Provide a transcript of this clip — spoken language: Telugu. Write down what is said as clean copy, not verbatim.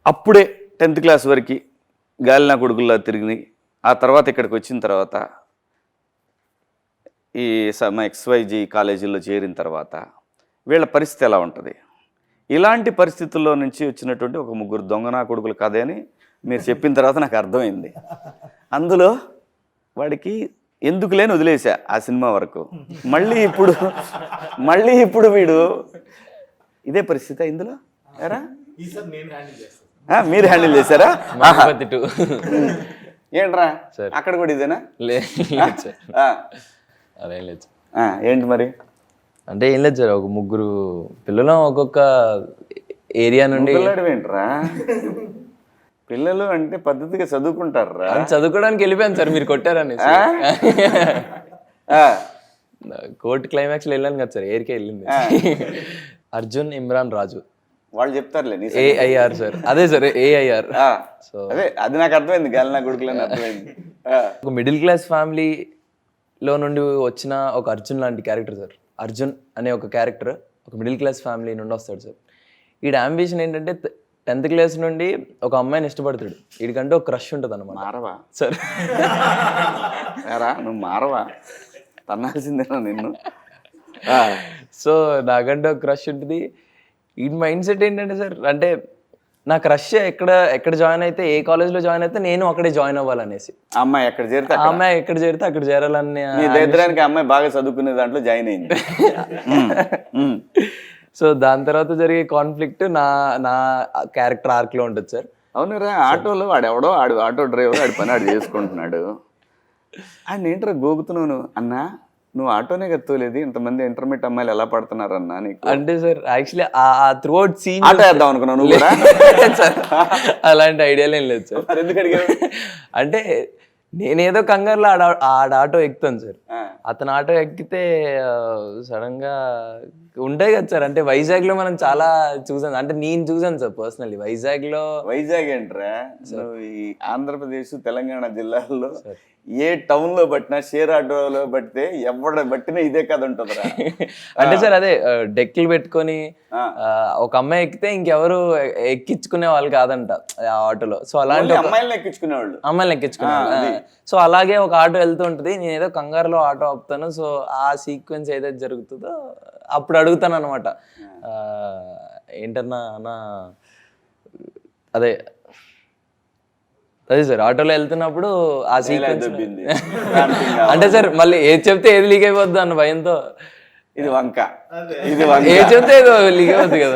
అప్పుడే 10th క్లాస్ వరకు గాలి నా కొడుకుల్లా తిరిగి ఆ తర్వాత ఇక్కడికి వచ్చిన తర్వాత ఈ మా XYG కాలేజీల్లో చేరిన తర్వాత వీళ్ళ పరిస్థితి ఎలా ఉంటుంది? ఇలాంటి పరిస్థితుల్లో నుంచి వచ్చినటువంటి ఒక ముగ్గురు దొంగ నా కొడుకుల కథ అని మీరు చెప్పిన తర్వాత నాకు అర్థమైంది. అందులో వాడికి ఎందుకు లేని వదిలేసా ఆ సినిమా వరకు. మళ్ళీ ఇప్పుడు వీడు ఇదే పరిస్థితి ఇందులో ఎరా మీరు హ్యాండిల్ చేశారా? ఏంట్రా అక్కడ కూడా ఇదేనా? అదేం లేదు. ఏంటి మరి? అంటే ఏం లేదు సార్, ఒక ముగ్గురు పిల్లలు ఒక్కొక్క ఏరియా నుండి. ఏంట్రా పిల్లలు అంటే పద్ధతిగా చదువుకుంటారా? చదువుకోవడానికి వెళ్ళిపోయాను సార్, మీరు కొట్టారని. కోర్టు క్లైమాక్స్ లో వెళ్ళాను కదా సార్, ఏరికే వెళ్ళింది. అర్జున్, ఇమ్రాన్, రాజు వాళ్ళు చెప్తారులే. AIR సార్, అదే సార్ AIR. సో అదే అది నాకు అర్థమైంది, గాలి నా కొడుకులని అర్థమైంది. ఒక మిడిల్ క్లాస్ ఫ్యామిలీలో నుండి వచ్చిన ఒక అర్జున్ లాంటి క్యారెక్టర్ సార్. అర్జున్ అనే ఒక క్యారెక్టర్ ఒక మిడిల్ క్లాస్ ఫ్యామిలీ నుండి వస్తాడు సార్. వీడి అంబిషన్ ఏంటంటే 10th క్లాస్ నుండి ఒక అమ్మాయిని ఇష్టపడతాడు. వీడికంటే ఒక క్రష్ ఉంటుంది అన్నమాట. మారవా సార్? నువ్వు మారవా, తన్నాల్సిందేనా నిన్ను? సో నాకంటే ఒక క్రష్ ఉంటుంది. ఈ మైండ్ సెట్ ఏంటంటే సార్, అంటే నా క్రష్ ఎక్కడ జాయిన్ అయితే, ఏ కాలేజ్లో జాయిన్ అయితే నేను అక్కడే జాయిన్ అవ్వాలనేసి. అమ్మాయి ఎక్కడ చేరితే అక్కడ చేరాలని. నీ దగ్గరానికి అమ్మాయి బాగా చదువుకునే దాంట్లో జాయిన్ అయింది. సో దాని తర్వాత జరిగే కాన్ఫ్లిక్ట్ నా క్యారెక్టర్ ఆర్క్ లో ఉంటుంది సార్. అవునురా, ఆటోలో వాడెవడో ఆటో డ్రైవర్ ఆడి పని ఆడు చేసుకుంటున్నాడు. ఆయన ఏంట్రా గోగుతున్నావు అన్నా? నువ్వు ఆటోనే కత్తోలేదు, ఇంతమంది ఇంటర్మీడియట్ అమ్మాయిలు ఎలా పడుతున్నారన్నా నీకు? అంటే సార్ యాక్చువల్లీ ఆ త్రూ అవుట్ సీన్ ఆటో వేద్దాం అనుకున్నావు నువ్వు కూడా? అలాంటి ఐడియాలు ఏం లేదు సార్. ఎందుకు అడిగావు? అంటే నేనేదో కంగారులో ఆటో ఎక్కుతాను సార్. అతను ఆటో ఎక్కితే సడన్ గా ఉంటాయి కదా సార్. అంటే వైజాగ్ లో మనం చాలా చూసాను, అంటే నేను చూసాను సార్ పర్సనల్లీ. వైజాగ్ ఏంట్రా, ఈ ఆంధ్రప్రదేశ్ తెలంగాణ జిల్లాల్లో ఏ టౌన్ లో పట్టినా, షేర్ ఆటోలో పట్టితే ఎవడ పట్టినా ఇదే కథ ఉంటుందిరా. అంటే సార్ అదే డెక్కులు పెట్టుకొని ఒక అమ్మాయి ఎక్కితే ఇంకెవరు ఎక్కించుకునే వాళ్ళు కాదంట ఆ ఆటోలో. సో అలాంటి అమ్మాయిలను ఎక్కించుకునేవాళ్ళు. సో అలాగే ఒక ఆటో వెళ్తూ ఉంటుంది, నేను ఏదో కంగారులో ఆటో ఆపుతాను. సో ఆ సీక్వెన్స్ ఏదైతే జరుగుతుందో అప్పుడు అడుగుతాను అనమాట, ఏంటన్నా అన్నా అదే సార్ ఆటోలో వెళ్తున్నప్పుడు ఆ సీక్వెన్స్. అంటే సార్ మళ్ళీ ఏది చెప్తే ఏది లీక్ అయిపోద్ది అన్న భయంతో, ఇది వంక ఏది చెప్తే ఏదో లీక్ అయిపోద్ది కదా.